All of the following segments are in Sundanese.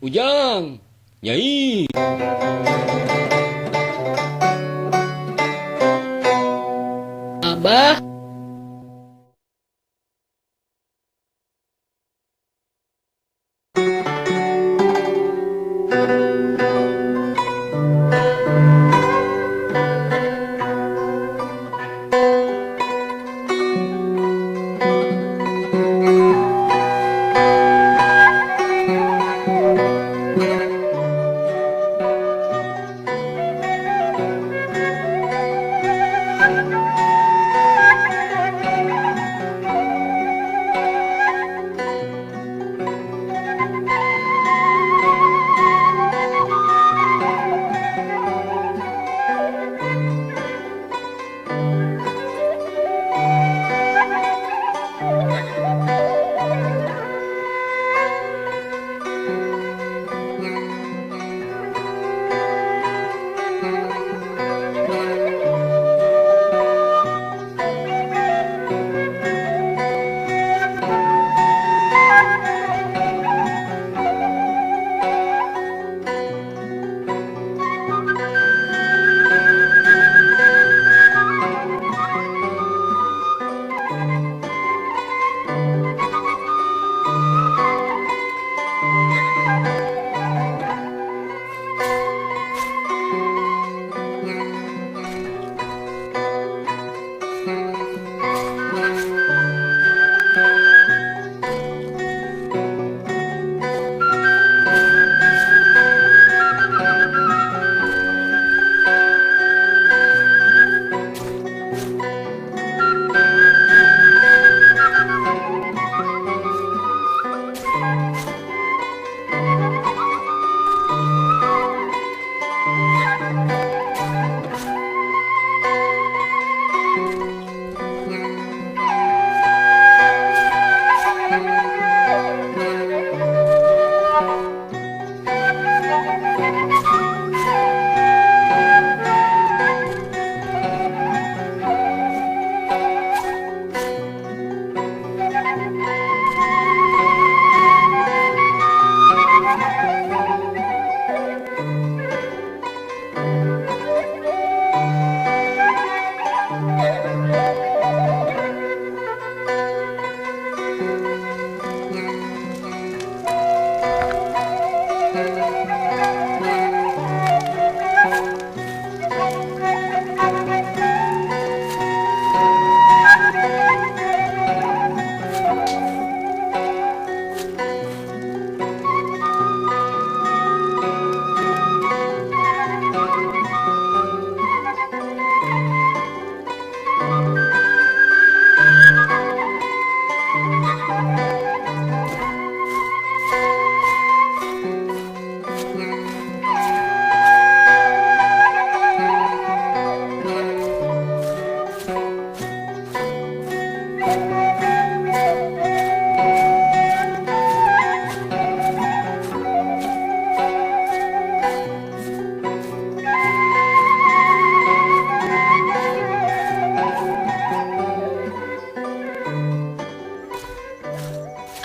Ujang, Nyai. Abah,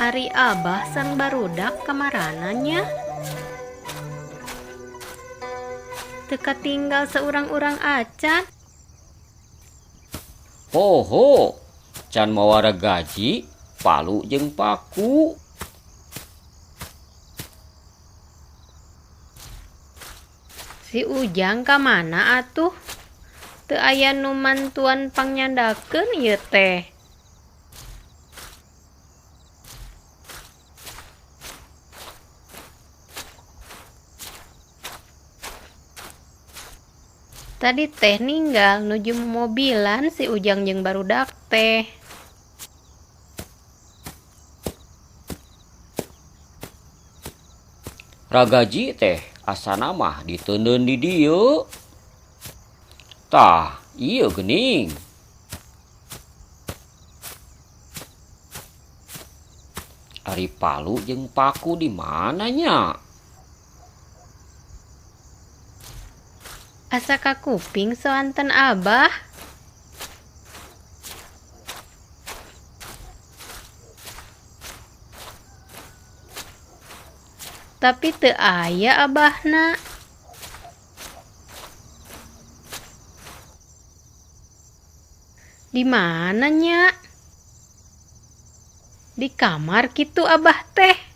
Ari Abah sang barudak kamarananya. Teka tinggal seurang-urang acan. Poho, can mawara gaji, palu jeung paku. Si Ujang ka mana atuh? Teu aya nu mantuan pangnyadakeun ieu teh. Tadi teh ninggal nuju mobilan si Ujang jeung barudak teh. Ragaji teh asana mah diteundeun di dieu. Tah, ieu geuning. Ari palu jeung paku di mananya? Asa ka kuping soanten Abah? tapi teu aya abahna. Di mana nya? Di kamar kitu abah teh.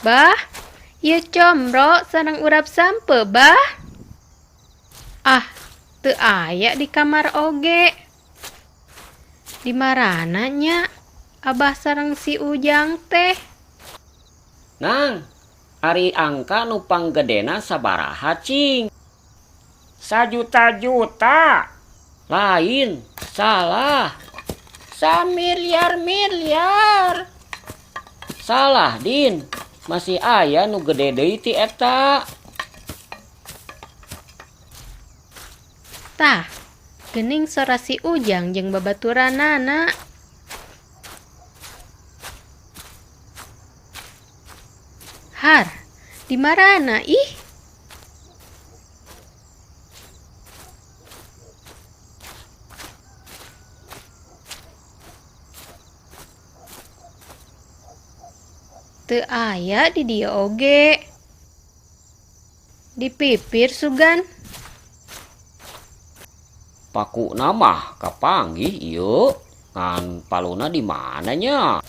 Bah, ieu combro sareng urap sampe, bah. Ah, teu aya di kamar oge. Di marana nya abah sareng si Ujang teh? Nang, ari angka nu panggedena sabaraha cing? 1 juta. Lain, salah. 1 miliar. Salah, Din. Masih aya nu gede deui ti eta. Tah, geuning sora si Ujang jeung babaturanana. Har, di marana ih? Teu aya di dieu oge. Dipipir sugan. Paku namah kapanggih ieu. Ngan paluna di mana nya?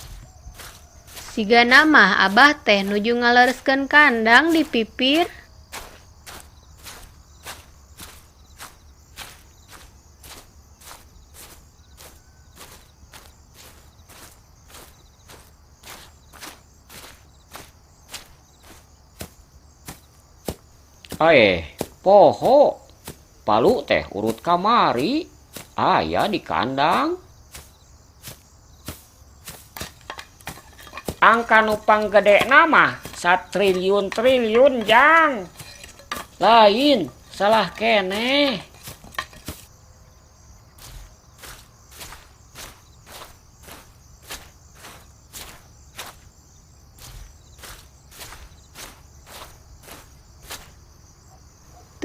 Sigana mah abah teh nuju ngalereskeun kandang dipipir. Poho. Palu teh urut kamari. Aya di kandang. Angka nu panggedena mah 1 triliun Jang. Lain, salah keneh.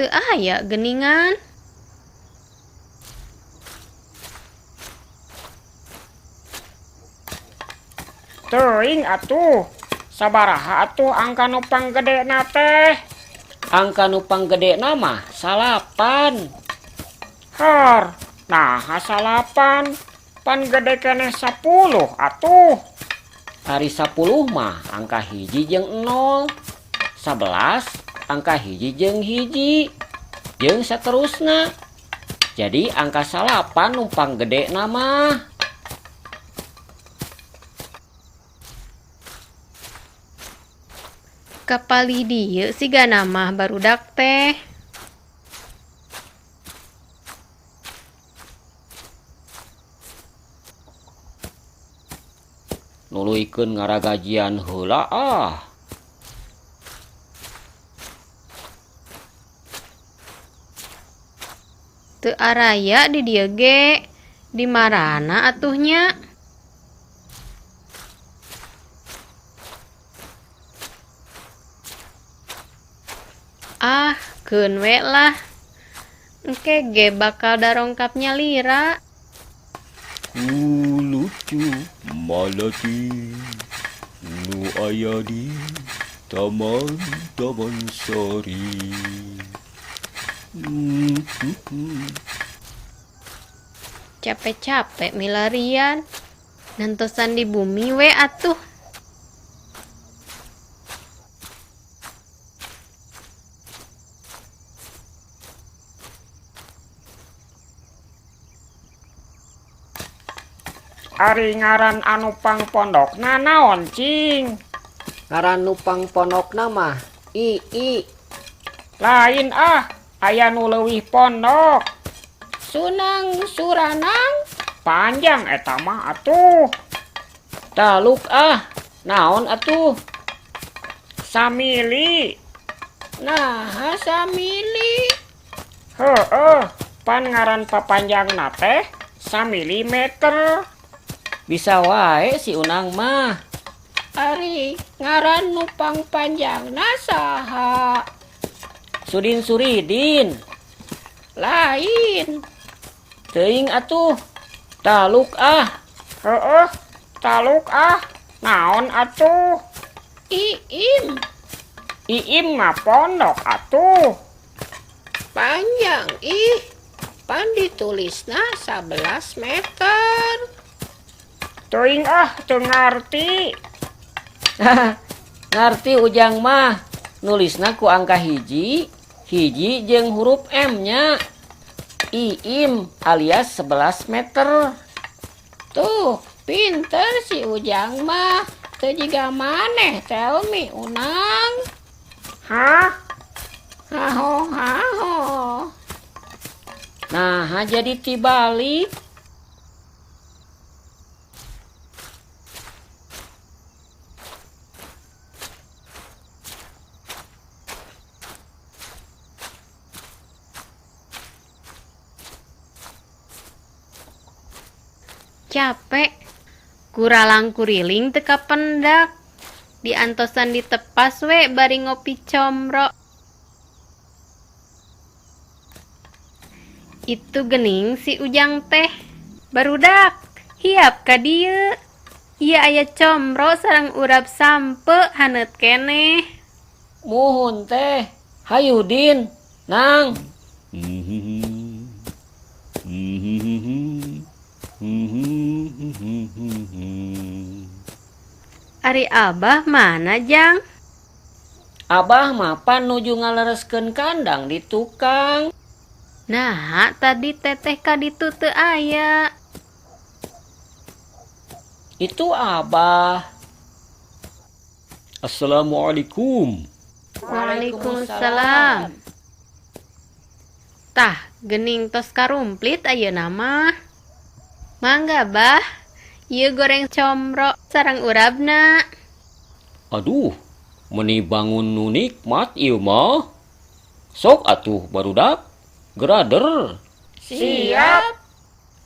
Teu aya geuningan. Teuing atuh. Sabaraha atuh angka nu panggedena teh? Angka nu panggedena mah 8. Har, naha 8. Pan gede keneh 10 atuh. Ari 10 mah angka hiji jeung 0. 11 angka hiji jeung hiji. Jeung saterusna. Jadi angka 8 nu panggedena mah. Kapali dieu sigana mah barudak teh. Nuluykeun ngaragajian heula ah. Teu araya di dieu ge. Di marana atuhnya? Ah, keun we lah. Engke ge bakal darongkapnya lira. Lucu malati nu aya di taman sari. Capek-capek milarian. Nantosan di bumi we atuh. Ari ngaran anu pangpondokna naon cing? Ngaran nu pangpondokna mah Ii. Lain ah, aya nu leuwih pondok. Sunang Suranang. Panjang eta mah atuh. Taluk ah. Naon atuh? Samili. Nah, samili. Heueuh, pan ngaran papanjangna teh 1 meter. Bisa wae si Unang mah. Ari ngaran nu pangpanjangna saha? Sudin Suridin. Lain. Teuing atuh. Taluk ah. Heueuh, taluk ah. Naon atuh? Iim. Iim mah pondok atuh. Panjang ih. Pan ditulisna 11 meter. Teuing ah teu ngarti. Ngarti Ujang mah. Nulisna ku angka hiji jeung huruf M-nya. Iim alias 11 meter. Tuh, pinter si Ujang mah. Teu jiga maneh, tell me, Unang. Hah? Haho. Nah, jadi tibalik. Capek. Kuralang kuriling teka pendak. Diantosan ditepas we bari ngopi comro. Itu gening si Ujang teh. Barudak, hiap ka dieu. Ieu aya comro sareng urap sampe haneut keneh. Muhun teh. Hayu Din. Nang. Ari Abah mana, Jang? Abah mah pan nuju ngalereskeun kandang di tukang. Nah, tadi teteh ka ditu teu aya. Itu Abah. Assalamualaikum. Waalaikumsalam. Tah, gening tos karumplit ayeuna mah. Mangga, Bah. Ieu goreng comro sareng urabna. Aduh, meni bangun nu nikmat ieu mah. Sok atuh barudak, gerader. Siap.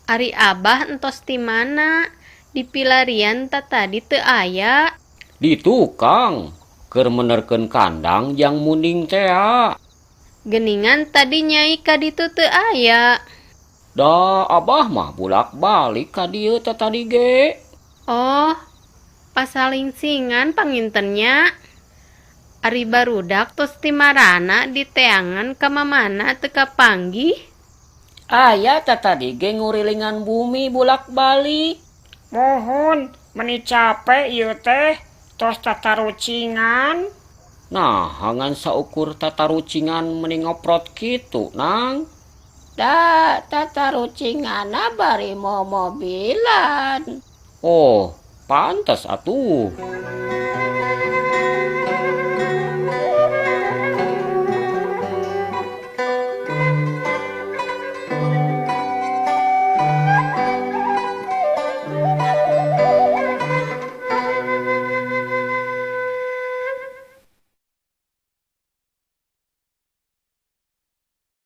Ari Abah entos ti mana? Di pilarian tadi teu aya. Di tukang, keur menerkeun kandang yang munding tea. Geningan tadi nyai ka ditu teu aya. Da Abah mah bulak-balik ka dieu tadi ge. Oh, pasalingsingan pangintennya. Ari barudak tos ti marana di teangan ka mamana teu kapanggih. Aya tadi ge ngurilingan bumi bulak-balik. Mohon, meni capek ieu teh. Tos tatarucingan. Nah, hangan saukur tatarucingan meni ngoprot kitu, Nang. Da, tatarucingana bari mobilan. Oh, pantas atuh.